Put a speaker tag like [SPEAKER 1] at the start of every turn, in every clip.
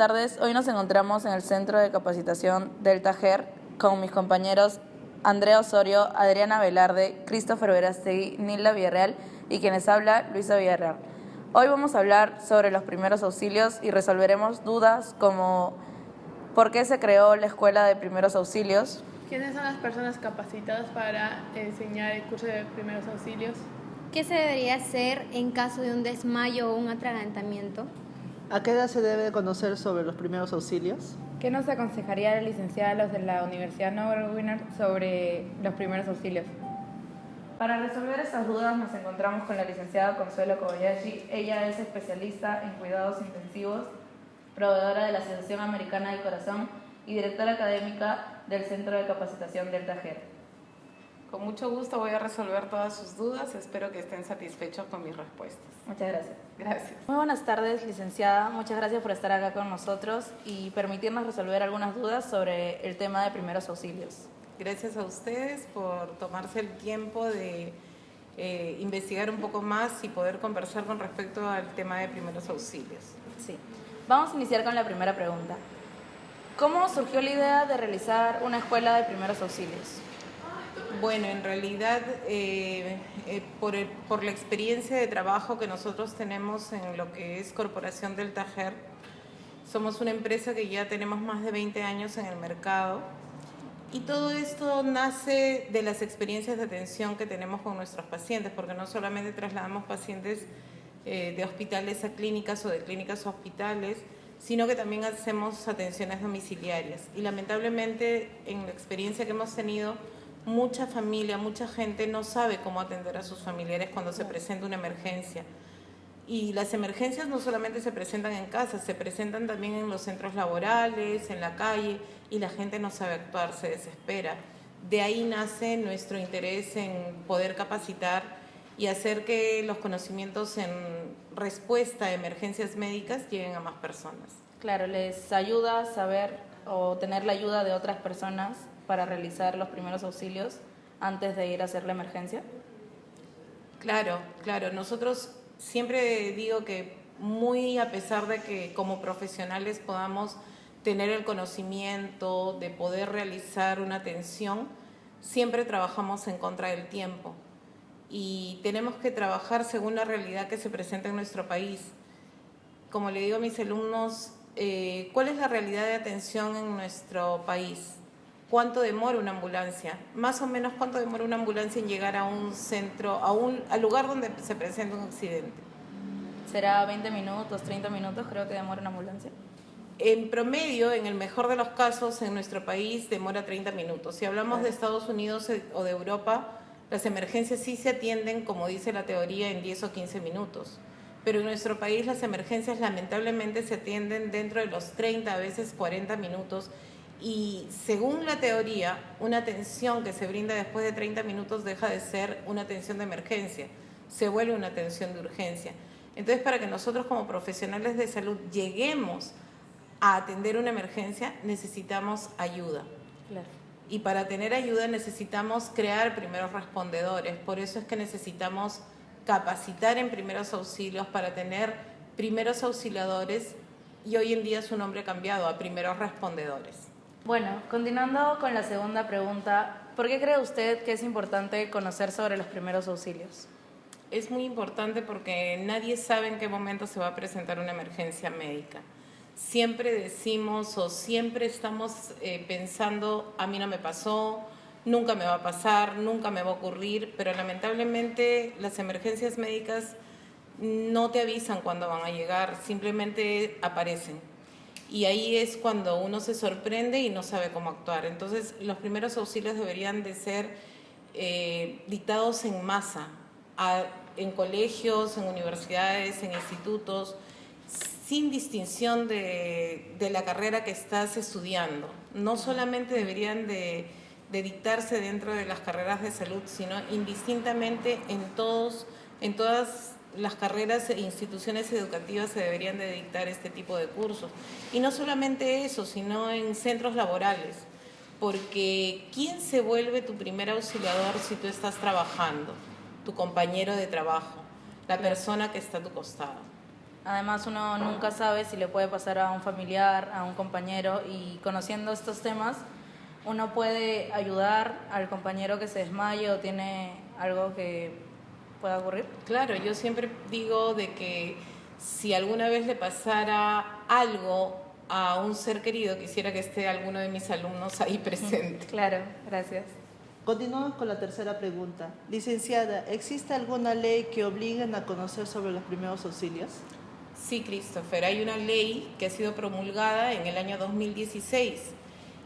[SPEAKER 1] tardes. Hoy nos encontramos en el Centro de Capacitación del Tajer con mis compañeros Andrea Osorio, Adriana Velarde, Christopher Verástegui, Nilda Villarreal y quienes habla, Luisa Villarreal. Hoy vamos a hablar sobre los primeros auxilios y resolveremos dudas como ¿por qué se creó la Escuela de Primeros Auxilios?
[SPEAKER 2] ¿Quiénes son las personas capacitadas para enseñar el curso de primeros auxilios?
[SPEAKER 3] ¿Qué se debería hacer en caso de un desmayo o un atragantamiento?
[SPEAKER 4] ¿A qué edad se debe conocer sobre los primeros auxilios?
[SPEAKER 5] ¿Qué nos aconsejaría la licenciada a los de la Universidad Norbert Wiener sobre los primeros auxilios?
[SPEAKER 1] Para resolver estas dudas nos encontramos con la licenciada Consuelo Kobayashi. Ella es especialista en cuidados intensivos, proveedora de la Asociación Americana del Corazón y directora académica del Centro de Capacitación del Tajer.
[SPEAKER 6] Con mucho gusto voy a resolver todas sus dudas. Espero que estén satisfechos con mis respuestas.
[SPEAKER 1] Muchas gracias.
[SPEAKER 6] Gracias.
[SPEAKER 1] Muy buenas tardes, licenciada. Muchas gracias por estar acá con nosotros y permitirnos resolver algunas dudas sobre el tema de primeros auxilios.
[SPEAKER 6] Gracias a ustedes por tomarse el tiempo de investigar un poco más y poder conversar con respecto al tema de primeros auxilios.
[SPEAKER 1] Sí. Vamos a iniciar con la primera pregunta. ¿Cómo surgió la idea de realizar una escuela de primeros auxilios?
[SPEAKER 6] Bueno, en realidad, por la experiencia de trabajo que nosotros tenemos en lo que es Corporación del Tajer, somos una empresa que ya tenemos más de 20 años en el mercado y todo esto nace de las experiencias de atención que tenemos con nuestros pacientes, porque no solamente trasladamos pacientes de hospitales a clínicas o de clínicas a hospitales, sino que también hacemos atenciones domiciliarias. Y lamentablemente, en la experiencia que hemos tenido, mucha familia, mucha gente no sabe cómo atender a sus familiares cuando se presenta una emergencia. Y las emergencias no solamente se presentan en casa, se presentan también en los centros laborales, en la calle, y la gente no sabe actuar, se desespera. De ahí nace nuestro interés en poder capacitar y hacer que los conocimientos en respuesta a emergencias médicas lleguen a más personas.
[SPEAKER 1] Claro, les ayuda a saber o tener la ayuda de otras personas para realizar los primeros auxilios antes de ir a hacer la emergencia.
[SPEAKER 6] Claro. Nosotros siempre digo que muy a pesar de que como profesionales podamos tener el conocimiento de poder realizar una atención, siempre trabajamos en contra del tiempo y tenemos que trabajar según la realidad que se presenta en nuestro país. Como le digo a mis alumnos, ¿cuál es la realidad de atención en nuestro país? ¿Cuánto demora una ambulancia? Más o menos, ¿cuánto demora una ambulancia en llegar a un centro, al lugar donde se presenta un accidente?
[SPEAKER 1] ¿Será 20 minutos, 30 minutos? Creo que demora una ambulancia.
[SPEAKER 6] En promedio, en el mejor de los casos, en nuestro país demora 30 minutos. Si hablamos de Estados Unidos o de Europa, las emergencias sí se atienden, como dice la teoría, en 10 o 15 minutos. Pero en nuestro país las emergencias lamentablemente se atienden dentro de los 30, a veces 40 minutos. Y según la teoría, una atención que se brinda después de 30 minutos deja de ser una atención de emergencia, se vuelve una atención de urgencia. Entonces, para que nosotros como profesionales de salud lleguemos a atender una emergencia, necesitamos ayuda.
[SPEAKER 1] Claro.
[SPEAKER 6] Y para tener ayuda necesitamos crear primeros respondedores. Por eso es que necesitamos capacitar en primeros auxilios para tener primeros auxiliadores y hoy en día su nombre ha cambiado a primeros respondedores.
[SPEAKER 1] Bueno, continuando con la segunda pregunta, ¿por qué cree usted que es importante conocer sobre los primeros auxilios?
[SPEAKER 6] Es muy importante porque nadie sabe en qué momento se va a presentar una emergencia médica. Siempre decimos o siempre estamos pensando, a mí no me pasó, nunca me va a pasar, nunca me va a ocurrir, pero lamentablemente las emergencias médicas no te avisan cuándo van a llegar, simplemente aparecen. Y ahí es cuando uno se sorprende y no sabe cómo actuar. Entonces, los primeros auxilios deberían de ser dictados en masa, en colegios, en universidades, en institutos, sin distinción de la carrera que estás estudiando. No solamente deberían de dictarse dentro de las carreras de salud, sino indistintamente en todas las carreras e instituciones educativas se deberían de dictar este tipo de cursos. Y no solamente eso, sino en centros laborales, porque ¿quién se vuelve tu primer auxiliador si tú estás trabajando? Tu compañero de trabajo, la persona que está a tu costado.
[SPEAKER 1] Además, uno nunca sabe si le puede pasar a un familiar, a un compañero, y conociendo estos temas, uno puede ayudar al compañero que se desmaye o tiene algo que pueda ocurrir.
[SPEAKER 6] Claro, yo siempre digo de que si alguna vez le pasara algo a un ser querido, quisiera que esté alguno de mis alumnos ahí presente.
[SPEAKER 1] Claro, gracias.
[SPEAKER 4] Continuamos con la tercera pregunta. Licenciada, ¿existe alguna ley que obligue a conocer sobre los primeros auxilios?
[SPEAKER 6] Sí, Christopher, hay una ley que ha sido promulgada en el año 2016.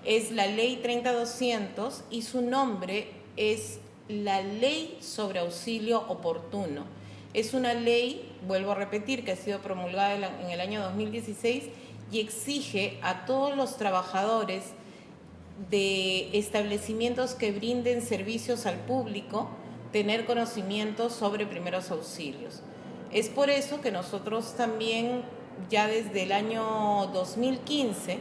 [SPEAKER 6] Es la Ley 30200 y su nombre es la Ley sobre Auxilio Oportuno. Es una ley, vuelvo a repetir, que ha sido promulgada en el año 2016 y exige a todos los trabajadores de establecimientos que brinden servicios al público tener conocimiento sobre primeros auxilios. Es por eso que nosotros también, ya desde el año 2015,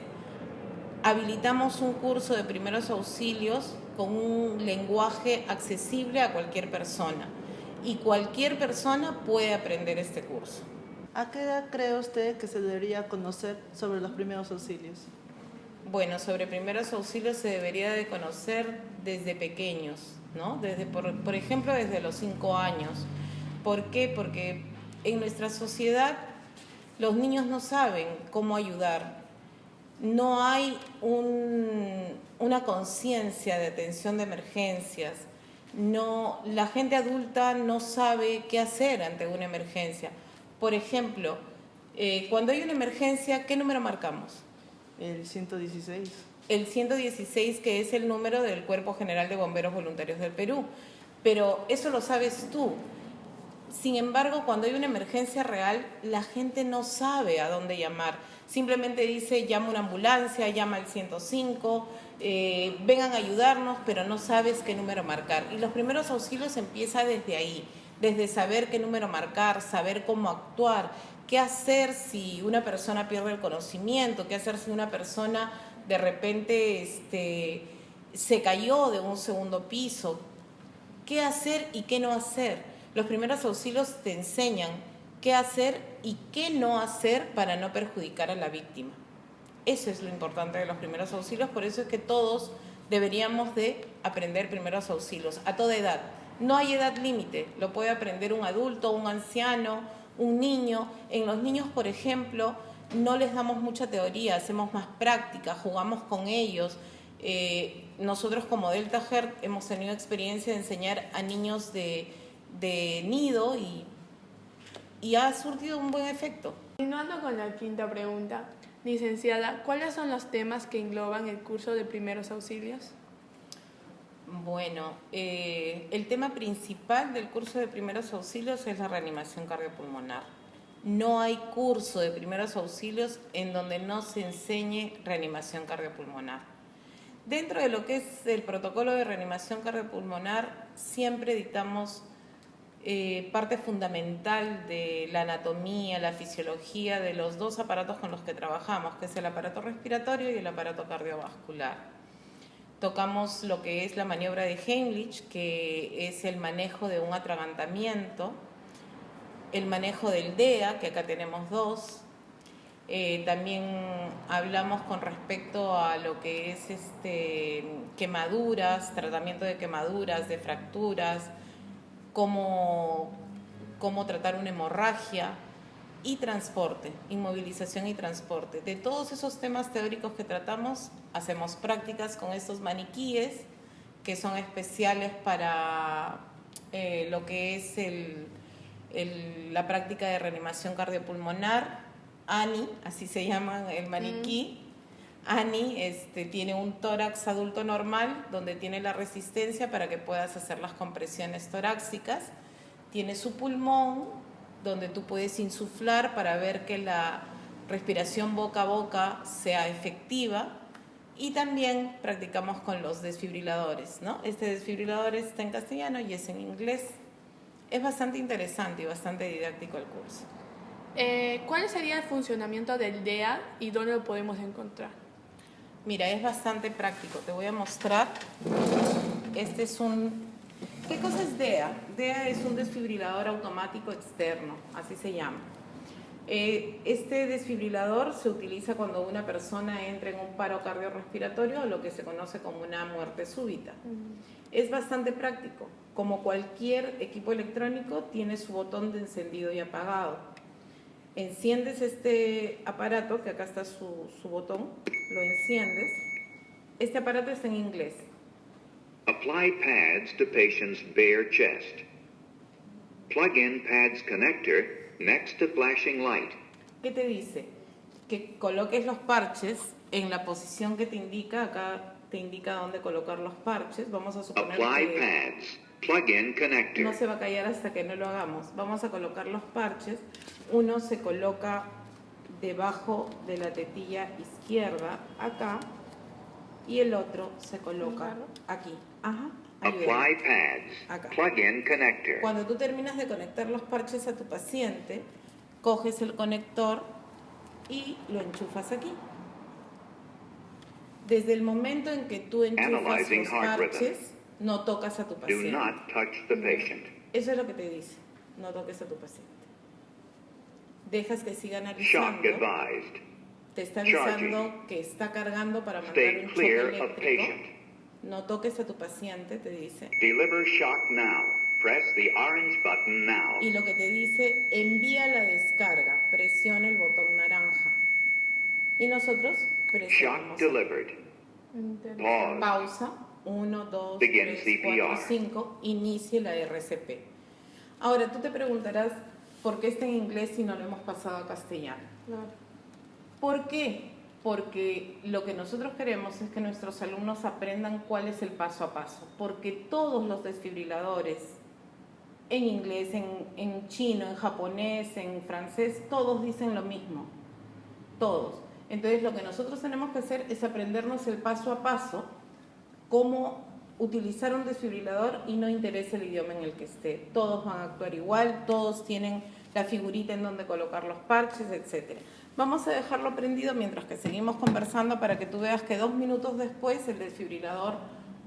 [SPEAKER 6] habilitamos un curso de primeros auxilios con un lenguaje accesible a cualquier persona. Y cualquier persona puede aprender este curso.
[SPEAKER 4] ¿A qué edad cree usted que se debería conocer sobre los primeros auxilios?
[SPEAKER 6] Bueno, sobre primeros auxilios se debería de conocer desde pequeños, ¿no? Por ejemplo, desde los 5 años. ¿Por qué? Porque en nuestra sociedad los niños no saben cómo ayudar. No hay una conciencia de atención de emergencias. La gente adulta no sabe qué hacer ante una emergencia. Por ejemplo, cuando hay una emergencia, ¿qué número marcamos?
[SPEAKER 4] El 116.
[SPEAKER 6] El 116, que es el número del Cuerpo General de Bomberos Voluntarios del Perú. Pero eso lo sabes tú. Sin embargo, cuando hay una emergencia real, la gente no sabe a dónde llamar. Simplemente dice, llama una ambulancia, llama al 105, vengan a ayudarnos, pero no sabes qué número marcar. Y los primeros auxilios empieza desde ahí, desde saber qué número marcar, saber cómo actuar, qué hacer si una persona pierde el conocimiento, qué hacer si una persona de repente se cayó de un segundo piso, qué hacer y qué no hacer. Los primeros auxilios te enseñan qué hacer y qué no hacer para no perjudicar a la víctima. Eso es lo importante de los primeros auxilios, por eso es que todos deberíamos de aprender primeros auxilios a toda edad. No hay edad límite, lo puede aprender un adulto, un anciano, un niño. En los niños, por ejemplo, no les damos mucha teoría, hacemos más práctica, jugamos con ellos. Nosotros como Delta Her hemos tenido experiencia de enseñar a niños de nido y ha surtido un buen efecto.
[SPEAKER 2] Continuando con la quinta pregunta, licenciada, ¿cuáles son los temas que engloban el curso de primeros auxilios?
[SPEAKER 6] Bueno, el tema principal del curso de primeros auxilios es la reanimación cardiopulmonar. No hay curso de primeros auxilios en donde no se enseñe reanimación cardiopulmonar. Dentro de lo que es el protocolo de reanimación cardiopulmonar, siempre dictamos parte fundamental de la anatomía, la fisiología de los dos aparatos con los que trabajamos, que es el aparato respiratorio y el aparato cardiovascular. Tocamos lo que es la maniobra de Heimlich, que es el manejo de un atragantamiento, el manejo del DEA, que acá tenemos dos. También hablamos con respecto a lo que es quemaduras, tratamiento de quemaduras, de fracturas, cómo tratar una hemorragia y transporte, inmovilización y transporte. De todos esos temas teóricos que tratamos, hacemos prácticas con estos maniquíes que son especiales para lo que es la práctica de reanimación cardiopulmonar. ANI, así se llama el maniquí. ANI tiene un tórax adulto normal donde tiene la resistencia para que puedas hacer las compresiones torácicas. Tiene su pulmón donde tú puedes insuflar para ver que la respiración boca a boca sea efectiva. Y también practicamos con los desfibriladores, ¿no? Este desfibrilador está en castellano y es en inglés. Es bastante interesante y bastante didáctico el curso.
[SPEAKER 2] ¿Cuál sería el funcionamiento del DEA y dónde lo podemos encontrar?
[SPEAKER 6] Mira, es bastante práctico. Te voy a mostrar. ¿Qué cosa es DEA? DEA es un desfibrilador automático externo, así se llama. Este desfibrilador se utiliza cuando una persona entra en un paro cardiorrespiratorio o lo que se conoce como una muerte súbita. Es bastante práctico. Como cualquier equipo electrónico, tiene su botón de encendido y apagado. Enciendes este aparato, que acá está su botón, lo enciendes. Este aparato está en inglés.
[SPEAKER 7] Apply pads to patient's bare chest. Plug in pads connector next to flashing light.
[SPEAKER 6] ¿Qué te dice? Que coloques los parches en la posición que te indica. Acá te indica dónde colocar los parches. Vamos a suponer
[SPEAKER 7] Apply
[SPEAKER 6] que
[SPEAKER 7] pads. Plug in connector.
[SPEAKER 6] no se va a callar hasta que no lo hagamos. Vamos a colocar los parches. Uno se coloca debajo de la tetilla izquierda, acá, y el otro se coloca aquí. Ajá. Ahí
[SPEAKER 7] Apply
[SPEAKER 6] ven.
[SPEAKER 7] pads.
[SPEAKER 6] Acá.
[SPEAKER 7] Plug in connector.
[SPEAKER 6] Cuando tú terminas de conectar los parches a tu paciente, coges el conector y lo enchufas aquí. Desde el momento en que tú enchufas
[SPEAKER 7] Analyzing
[SPEAKER 6] los
[SPEAKER 7] heart
[SPEAKER 6] parches, no tocas a tu
[SPEAKER 7] Do
[SPEAKER 6] paciente.
[SPEAKER 7] not touch the patient.
[SPEAKER 6] Eso es lo que te dice, no toques a tu paciente. Dejas que siga
[SPEAKER 7] Shock
[SPEAKER 6] analizando,
[SPEAKER 7] advised.
[SPEAKER 6] te está avisando que está cargando para mandar
[SPEAKER 7] Stay
[SPEAKER 6] un choque
[SPEAKER 7] clear of
[SPEAKER 6] eléctrico.
[SPEAKER 7] patient.
[SPEAKER 6] No toques a tu paciente, te dice.
[SPEAKER 7] Deliver shock now. Press the orange button now.
[SPEAKER 6] Y lo que te dice, envía la descarga, presiona el botón naranja. Y nosotros
[SPEAKER 7] Shock
[SPEAKER 6] presionamos.
[SPEAKER 7] delivered. Pause.
[SPEAKER 6] Pausa, 1, 2,
[SPEAKER 7] Begin
[SPEAKER 6] 3,
[SPEAKER 7] CPR.
[SPEAKER 6] 4, 5, inicie la RCP. Ahora, tú te preguntarás, ¿por qué está en inglés si no lo hemos pasado a castellano? ¿Por qué? Porque lo que nosotros queremos es que nuestros alumnos aprendan cuál es el paso a paso, porque todos los desfibriladores, en inglés, en chino, en japonés, en francés, todos dicen lo mismo, todos. Entonces lo que nosotros tenemos que hacer es aprendernos el paso a paso, cómo utilizar un desfibrilador y no interesa el idioma en el que esté. Todos van a actuar igual, todos tienen la figurita en donde colocar los parches, etc. Vamos a dejarlo prendido mientras que seguimos conversando para que tú veas que 2 minutos después el desfibrilador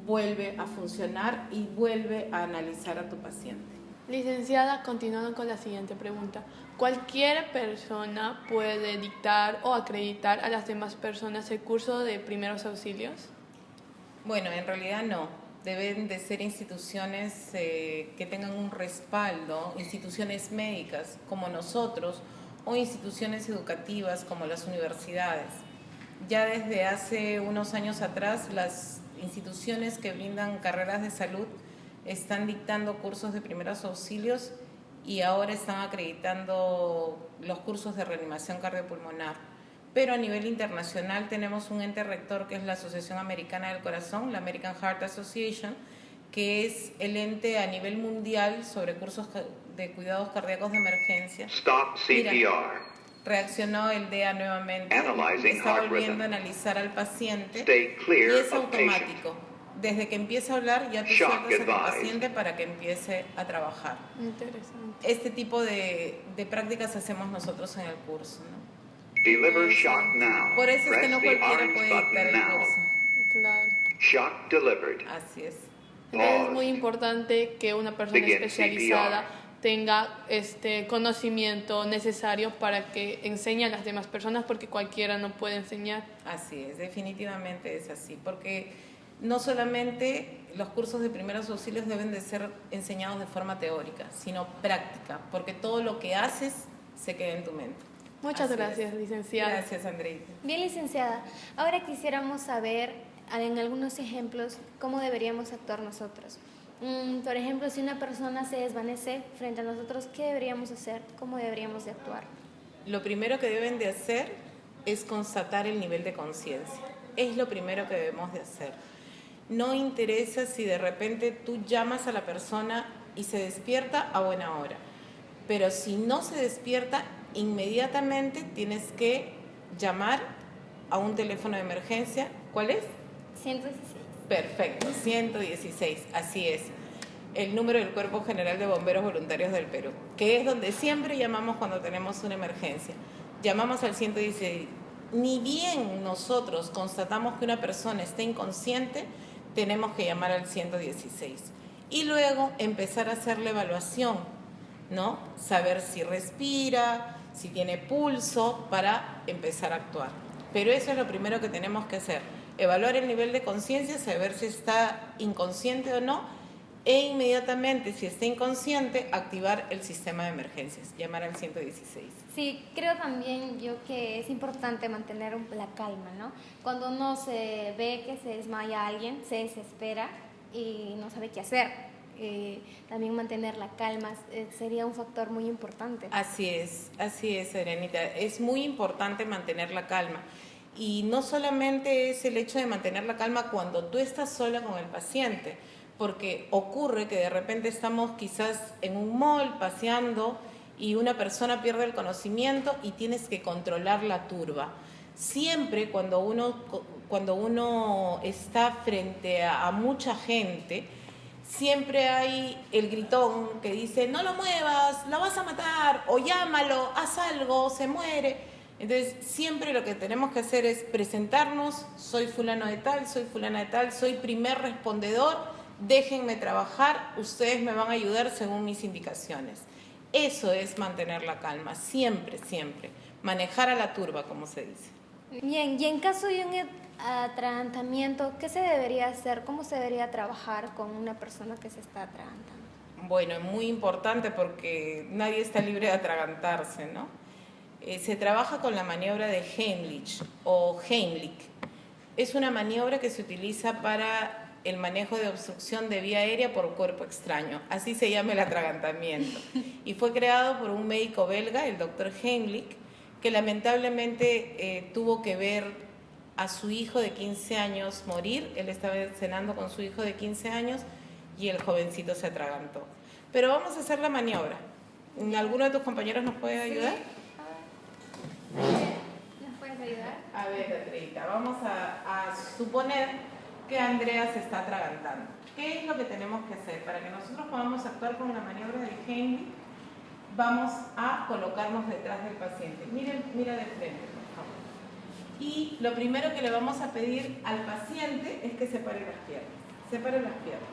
[SPEAKER 6] vuelve a funcionar y vuelve a analizar a tu paciente.
[SPEAKER 2] Licenciada, continuando con la siguiente pregunta. ¿Cualquier persona puede dictar o acreditar a las demás personas el curso de primeros auxilios?
[SPEAKER 6] Bueno, en realidad no. Deben de ser instituciones que tengan un respaldo, instituciones médicas como nosotros o instituciones educativas como las universidades. Ya desde hace unos años atrás, las instituciones que brindan carreras de salud están dictando cursos de primeros auxilios y ahora están acreditando los cursos de reanimación cardiopulmonar. Pero a nivel internacional tenemos un ente rector que es la Asociación Americana del Corazón, la American Heart Association, que es el ente a nivel mundial sobre cursos de cuidados cardíacos de emergencia.
[SPEAKER 7] Stop CPR.
[SPEAKER 6] Mira, reaccionó el DEA nuevamente,
[SPEAKER 7] Analyzing
[SPEAKER 6] está
[SPEAKER 7] heart
[SPEAKER 6] volviendo
[SPEAKER 7] rhythm.
[SPEAKER 6] a analizar al paciente
[SPEAKER 7] Stay
[SPEAKER 6] y
[SPEAKER 7] clear
[SPEAKER 6] es
[SPEAKER 7] of patient.
[SPEAKER 6] automático. Desde que empieza a hablar ya tú
[SPEAKER 7] Shock
[SPEAKER 6] sueltas a tu
[SPEAKER 7] advised.
[SPEAKER 6] paciente para que empiece a trabajar.
[SPEAKER 2] Interesante.
[SPEAKER 6] Este tipo de prácticas hacemos nosotros en el curso, ¿no?
[SPEAKER 7] Deliver shock now.
[SPEAKER 6] Por eso es que
[SPEAKER 7] Press
[SPEAKER 6] no
[SPEAKER 7] the
[SPEAKER 6] cualquiera
[SPEAKER 7] orange
[SPEAKER 6] puede dictar
[SPEAKER 7] button
[SPEAKER 6] el
[SPEAKER 7] now.
[SPEAKER 6] curso.
[SPEAKER 2] Claro.
[SPEAKER 7] Shock delivered.
[SPEAKER 6] Así es.
[SPEAKER 2] Entonces es
[SPEAKER 7] Pause.
[SPEAKER 2] muy importante que una persona
[SPEAKER 7] Begin
[SPEAKER 2] especializada
[SPEAKER 7] CPR.
[SPEAKER 2] tenga este conocimiento necesario para que enseñe a las demás personas, porque cualquiera no puede enseñar.
[SPEAKER 6] Así es, definitivamente es así, porque no solamente los cursos de primeros auxilios deben de ser enseñados de forma teórica, sino práctica, porque todo lo que haces se queda en tu mente.
[SPEAKER 2] Muchas
[SPEAKER 6] Así
[SPEAKER 2] gracias,
[SPEAKER 6] es.
[SPEAKER 2] licenciada.
[SPEAKER 6] Gracias, Andreita.
[SPEAKER 3] Bien, licenciada. Ahora quisiéramos saber en algunos ejemplos cómo deberíamos actuar nosotros. Por ejemplo, si una persona se desvanece frente a nosotros, ¿qué deberíamos hacer? ¿Cómo deberíamos de actuar?
[SPEAKER 6] Lo primero que deben de hacer es constatar el nivel de conciencia. Es lo primero que debemos de hacer. No interesa si de repente tú llamas a la persona y se despierta a buena hora. Pero si no se despierta, inmediatamente tienes que llamar a un teléfono de emergencia. ¿Cuál es?
[SPEAKER 3] 116.
[SPEAKER 6] Perfecto, 116, así es. El número del Cuerpo General de Bomberos Voluntarios del Perú, que es donde siempre llamamos cuando tenemos una emergencia. Llamamos al 116. Ni bien nosotros constatamos que una persona está inconsciente, tenemos que llamar al 116. Y luego empezar a hacer la evaluación ¿no? Saber si respira, si tiene pulso, para empezar a actuar. Pero eso es lo primero que tenemos que hacer, evaluar el nivel de conciencia, saber si está inconsciente o no, e inmediatamente, si está inconsciente, activar el sistema de emergencias, llamar al 116.
[SPEAKER 3] Sí, creo también yo que es importante mantener la calma, ¿no? Cuando uno se ve que se desmaya alguien, se desespera y no sabe qué hacer. También mantener la calma sería un factor muy importante.
[SPEAKER 6] Así es, Serenita. Es muy importante mantener la calma. Y no solamente es el hecho de mantener la calma cuando tú estás sola con el paciente, porque ocurre que de repente estamos quizás en un mall paseando y una persona pierde el conocimiento y tienes que controlar la turba. Siempre cuando uno está frente a mucha gente, siempre hay el gritón que dice, no lo muevas, la vas a matar, o llámalo, haz algo, se muere. Entonces, siempre lo que tenemos que hacer es presentarnos, soy fulano de tal, soy fulana de tal, soy primer respondedor, déjenme trabajar, ustedes me van a ayudar según mis indicaciones. Eso es mantener la calma, siempre, siempre. Manejar a la turba, como se dice.
[SPEAKER 3] Bien, y en caso de un atragantamiento, ¿qué se debería hacer? ¿Cómo se debería trabajar con una persona que se está atragantando?
[SPEAKER 6] Bueno, es muy importante porque nadie está libre de atragantarse, ¿no? Se trabaja con la maniobra de Heimlich o Heimlich. Es una maniobra que se utiliza para el manejo de obstrucción de vía aérea por cuerpo extraño. Así se llama el atragantamiento. Y fue creado por un médico belga, el doctor Heimlich, que lamentablemente tuvo que ver a su hijo de 15 años morir. Él estaba cenando con su hijo de 15 años y el jovencito se atragantó. Pero vamos a hacer la maniobra. ¿Alguno de tus compañeros nos puede ayudar?
[SPEAKER 3] ¿Nos puedes ayudar?
[SPEAKER 6] A ver, Andreita, vamos a suponer que Andrea se está atragantando. ¿Qué es lo que tenemos que hacer? Para que nosotros podamos actuar con la maniobra de Heimlich, vamos a colocarnos detrás del paciente. Mira de frente, por favor. Y lo primero que le vamos a pedir al paciente es que separe las piernas. Separe las piernas.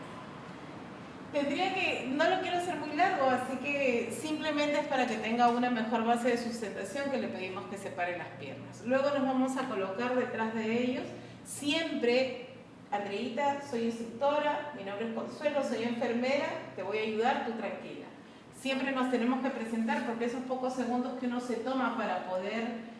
[SPEAKER 6] No lo quiero hacer muy largo, así que simplemente es para que tenga una mejor base de sustentación que le pedimos que separe las piernas. Luego nos vamos a colocar detrás de ellos. Siempre, Andreita, soy instructora, mi nombre es Consuelo, soy enfermera, te voy a ayudar, tú tranquila. Siempre nos tenemos que presentar porque esos pocos segundos que uno se toma para poder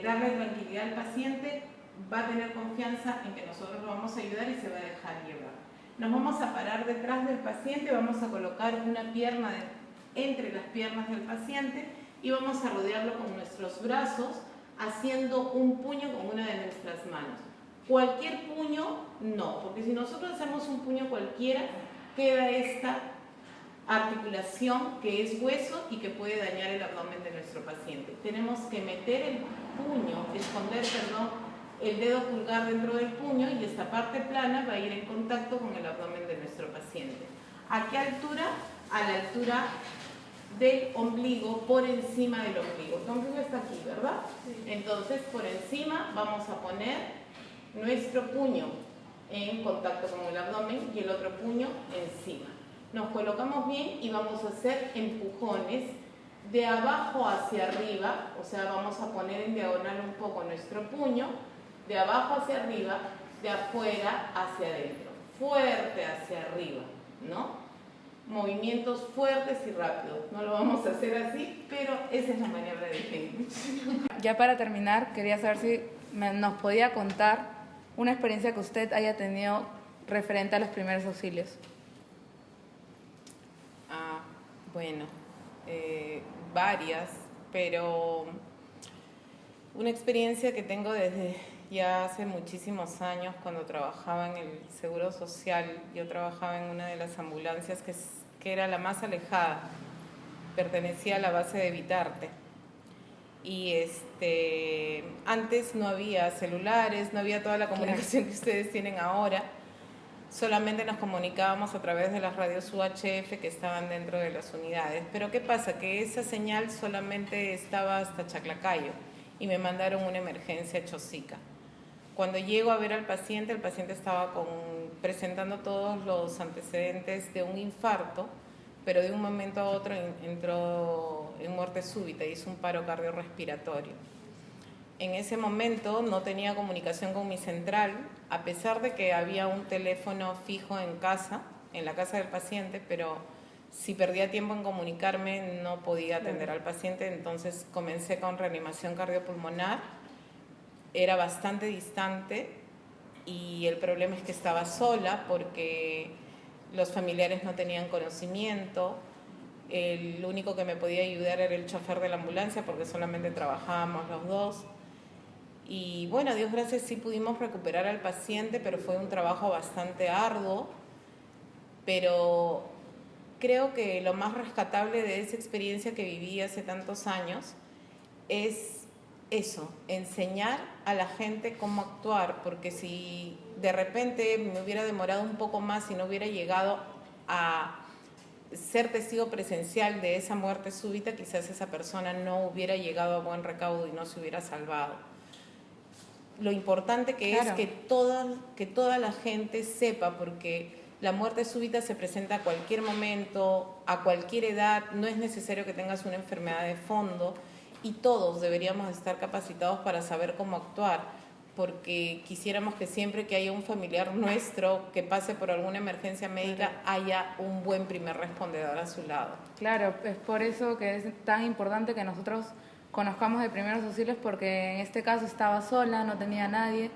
[SPEAKER 6] darle tranquilidad al paciente, va a tener confianza en que nosotros lo vamos a ayudar y se va a dejar llevar. Nos vamos a parar detrás del paciente, vamos a colocar una pierna entre las piernas del paciente y vamos a rodearlo con nuestros brazos, haciendo un puño con una de nuestras manos. Cualquier puño, no, porque si nosotros hacemos un puño cualquiera, queda esta articulación que es hueso y que puede dañar el abdomen de nuestro paciente. Tenemos que meter el puño, el dedo pulgar dentro del puño y esta parte plana va a ir en contacto con el abdomen de nuestro paciente. ¿A qué altura? A la altura del ombligo, por encima del ombligo. Tu ombligo está aquí, ¿verdad? Sí. Entonces, por encima vamos a poner nuestro puño en contacto con el abdomen y el otro puño encima. Nos colocamos bien y vamos a hacer empujones de abajo hacia arriba, o sea, vamos a poner en diagonal un poco nuestro puño, de abajo hacia arriba, de afuera hacia adentro, fuerte hacia arriba, ¿no? Movimientos fuertes y rápidos. No lo vamos a hacer así, pero esa es la maniobra de Heimlich.
[SPEAKER 5] Ya para terminar, quería saber si nos podía contar una experiencia que usted haya tenido referente a los primeros auxilios.
[SPEAKER 6] Bueno, varias, pero una experiencia que tengo desde ya hace muchísimos años, cuando trabajaba en el Seguro Social. Yo trabajaba en una de las ambulancias que era la más alejada, pertenecía a la base de Vitarte. Y antes no había celulares, no había toda la comunicación que ustedes tienen ahora. Solamente nos comunicábamos a través de las radios UHF que estaban dentro de las unidades. Pero ¿qué pasa? Que esa señal solamente estaba hasta Chaclacayo y me mandaron una emergencia a Chosica. Cuando llego a ver al paciente, el paciente estaba presentando todos los antecedentes de un infarto, pero de un momento a otro entró en muerte súbita, hizo un paro cardiorrespiratorio. En ese momento no tenía comunicación con mi central, a pesar de que había un teléfono fijo en casa, en la casa del paciente, pero si perdía tiempo en comunicarme no podía atender al paciente, entonces comencé con reanimación cardiopulmonar. Era bastante distante y el problema es que estaba sola porque los familiares no tenían conocimiento. El único que me podía ayudar era el chofer de la ambulancia porque solamente trabajábamos los dos. Y bueno, a Dios gracias sí pudimos recuperar al paciente, pero fue un trabajo bastante arduo. Pero creo que lo más rescatable de esa experiencia que viví hace tantos años es eso, enseñar a la gente cómo actuar, porque si de repente me hubiera demorado un poco más y no hubiera llegado a ser testigo presencial de esa muerte súbita, quizás esa persona no hubiera llegado a buen recaudo y no se hubiera salvado. Lo importante que es que toda la gente sepa, porque la muerte súbita se presenta a cualquier momento, a cualquier edad, no es necesario que tengas una enfermedad de fondo y todos deberíamos estar capacitados para saber cómo actuar, porque quisiéramos que siempre que haya un familiar nuestro que pase por alguna emergencia médica haya un buen primer respondedor a su lado.
[SPEAKER 5] Claro, es por eso que es tan importante que nosotros conozcamos de primeros auxilios, porque en este caso estaba sola, no tenía a nadie,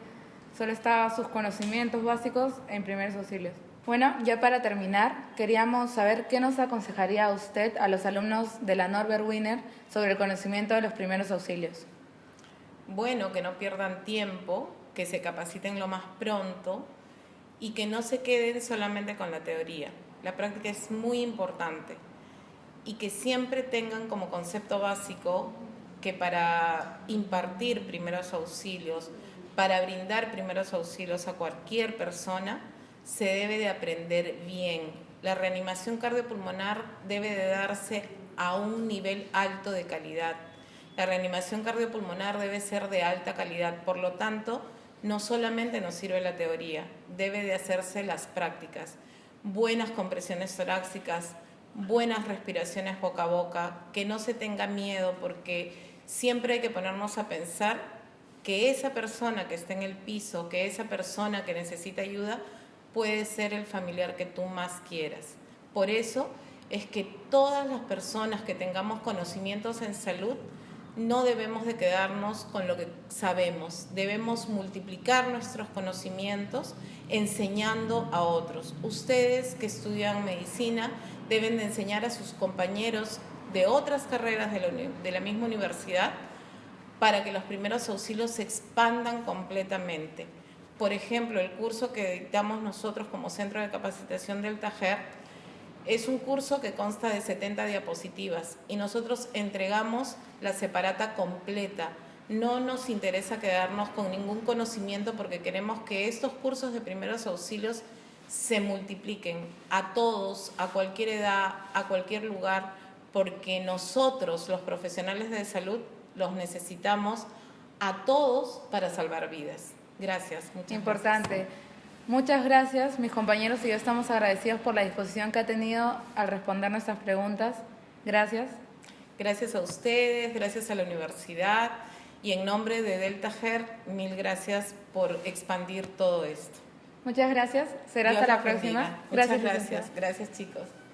[SPEAKER 5] solo estaban sus conocimientos básicos en primeros auxilios. Bueno, ya para terminar, queríamos saber qué nos aconsejaría usted a los alumnos de la Norbert Wiener sobre el conocimiento de los primeros auxilios.
[SPEAKER 6] Bueno, que no pierdan tiempo, que se capaciten lo más pronto y que no se queden solamente con la teoría. La práctica es muy importante y que siempre tengan como concepto básico que para impartir primeros auxilios, para brindar primeros auxilios a cualquier persona, se debe de aprender bien. La reanimación cardiopulmonar debe de darse a un nivel alto de calidad. La reanimación cardiopulmonar debe ser de alta calidad, por lo tanto, no solamente nos sirve la teoría, debe de hacerse las prácticas. Buenas compresiones torácicas, buenas respiraciones boca a boca, que no se tenga miedo, porque siempre hay que ponernos a pensar que esa persona que está en el piso, que esa persona que necesita ayuda, puede ser el familiar que tú más quieras. Por eso es que todas las personas que tengamos conocimientos en salud no debemos de quedarnos con lo que sabemos, debemos multiplicar nuestros conocimientos enseñando a otros. Ustedes que estudian medicina deben de enseñar a sus compañeros de otras carreras de la misma universidad para que los primeros auxilios se expandan completamente. Por ejemplo, el curso que dictamos nosotros como Centro de Capacitación del Tajer es un curso que consta de 70 diapositivas y nosotros entregamos la separata completa. No nos interesa quedarnos con ningún conocimiento porque queremos que estos cursos de primeros auxilios se multipliquen a todos, a cualquier edad, a cualquier lugar, porque nosotros, los profesionales de salud, los necesitamos a todos para salvar vidas. Gracias.
[SPEAKER 5] Importante.
[SPEAKER 6] Gracias.
[SPEAKER 5] Muchas gracias. Mis compañeros y yo estamos agradecidos por la disposición que ha tenido al responder nuestras preguntas. Gracias.
[SPEAKER 6] Gracias a ustedes, gracias a la universidad y en nombre de Deltajer, mil gracias por expandir todo esto.
[SPEAKER 5] Muchas gracias. Será
[SPEAKER 6] Dios
[SPEAKER 5] hasta la
[SPEAKER 6] los bendiga.
[SPEAKER 5] próxima.
[SPEAKER 6] Muchas
[SPEAKER 5] Gracias.
[SPEAKER 6] gracias. Gracias, chicos.